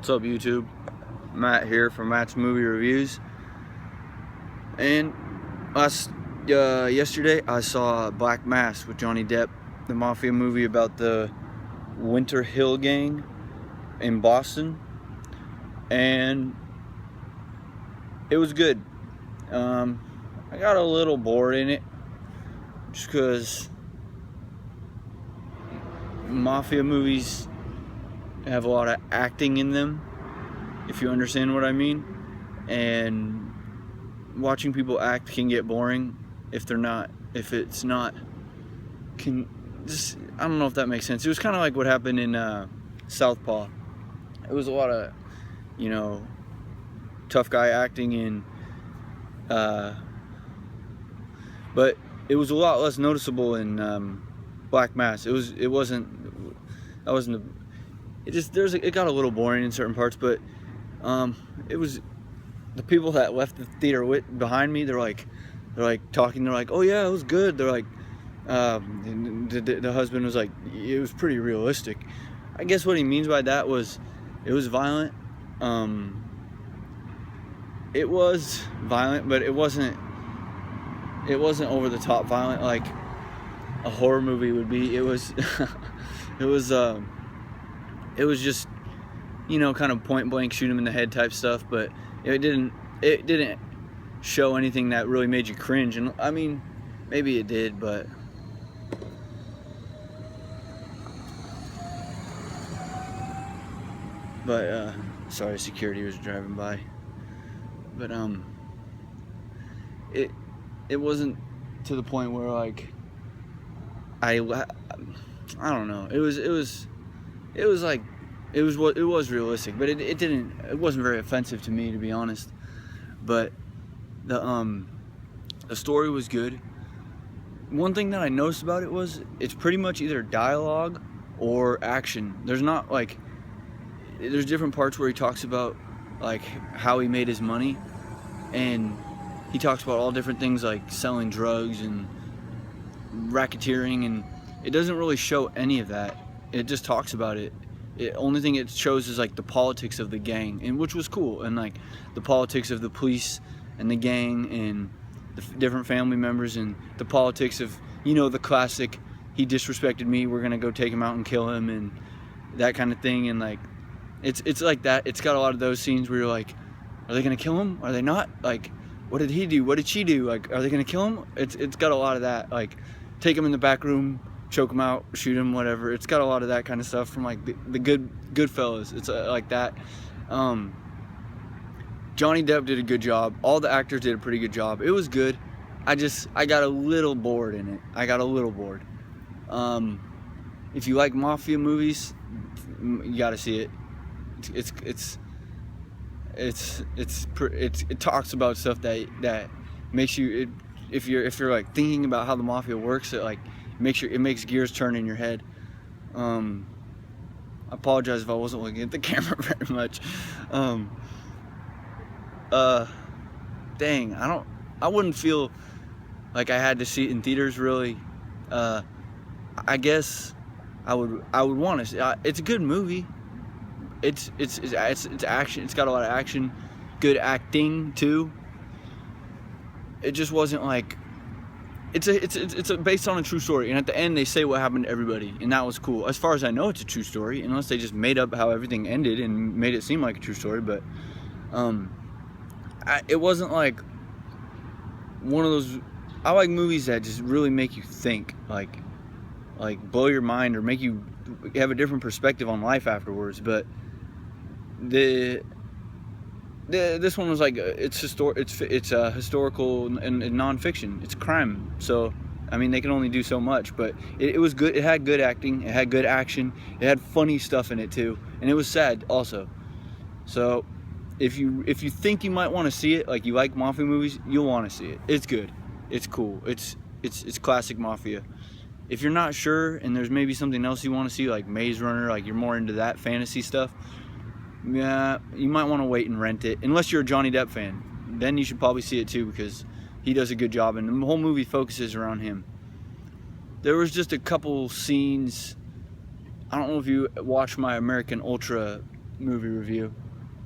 What's up, YouTube? Matt here from Matt's Movie Reviews. And yesterday I saw Black Mass with Johnny Depp, the mafia movie about the Winter Hill Gang in Boston, and it was good. I got a little bored in it just because mafia movies have a lot of acting in them, if you understand what I mean, and watching people act can get boring if it's not I don't know if that makes sense. It was kind of like what happened in Southpaw. It was a lot of, tough guy acting in, but it was a lot less noticeable in Black Mass. It got a little boring in certain parts, but it was the people that left the theater behind me. They're like talking. They're like, "Oh yeah, it was good." They're like, the husband was like, "It was pretty realistic." I guess what he means by that was, it was violent. It was violent, but it wasn't over the top violent like a horror movie would be. It was it was just, kind of point blank, shoot him in the head type stuff, but it didn't show anything that really made you cringe. And I mean, maybe it did, but sorry, security was driving by. But it wasn't to the point where like I don't know. It was realistic, but it wasn't very offensive to me, to be honest. But the story was good. One thing that I noticed about it was it's pretty much either dialogue or action. There's different parts where he talks about like how he made his money, and he talks about all different things like selling drugs and racketeering, and it doesn't really show any of that. It just talks about it. The only thing it shows is like the politics of the gang, and which was cool, and like the politics of the police and the gang and the different family members, and the politics of, the classic, he disrespected me, we're gonna go take him out and kill him, and that kind of thing. And like it's like that. It's got a lot of those scenes where you're like, are they gonna kill him? Are they not? Like, what did he do? What did she do? Like, are they gonna kill him? It's got a lot of that. Like, take him in the back room, choke him out, shoot him, whatever. It's got a lot of that kind of stuff from like the Goodfellas. It's like that. Johnny Depp did a good job. All the actors did a pretty good job. It was good. I got a little bored in it. If you like mafia movies, you got to see it. It talks about stuff that makes you, if you're like thinking about how the mafia works, it makes gears turn in your head. I apologize if I wasn't looking at the camera very much. Dang, I wouldn't feel like I had to see it in theaters, really. I guess I would want to see. It's a good movie. It's action. It's got a lot of action, good acting too. It just wasn't like, it's based on a true story, and at the end they say what happened to everybody, and that was cool. As far as I know, it's a true story, unless they just made up how everything ended and made it seem like a true story. But it wasn't like one of those. I like movies that just really make you think, like blow your mind, or make you have a different perspective on life afterwards. But this one was like, it's historical and nonfiction. It's crime, so I mean they can only do so much. But it was good. It had good acting. It had good action. It had funny stuff in it too, and it was sad also. So if you think you might want to see it, like you like mafia movies, you'll want to see it. It's good. It's cool. It's classic mafia. If you're not sure, and there's maybe something else you want to see, like Maze Runner, like you're more into that fantasy stuff, yeah, you might want to wait and rent it. Unless you're a Johnny Depp fan, then you should probably see it too, because he does a good job, and the whole movie focuses around him. There was just a couple scenes. I don't know if you watched my American Ultra movie review,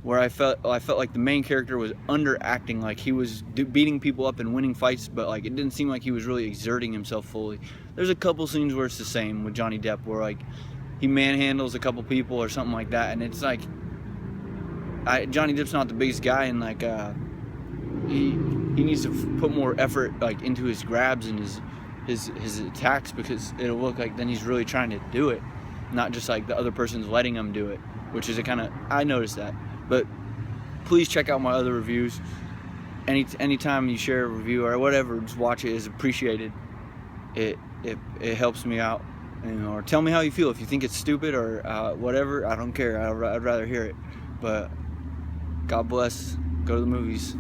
where I felt like the main character was underacting, like he was beating people up and winning fights, but like it didn't seem like he was really exerting himself fully. There's a couple scenes where it's the same with Johnny Depp, where like he manhandles a couple people or something like that, and it's like Johnny Depp's not the biggest guy, and like he needs to put more effort like into his grabs and his attacks, because it'll look like then he's really trying to do it, not just like the other person's letting him do it, which is a kind of, I noticed that. But please check out my other reviews. Anytime you share a review or whatever, just watch it, is appreciated. It helps me out, you know. Or tell me how you feel. If you think it's stupid or whatever, I don't care. I'd rather hear it. But God bless. Go to the movies.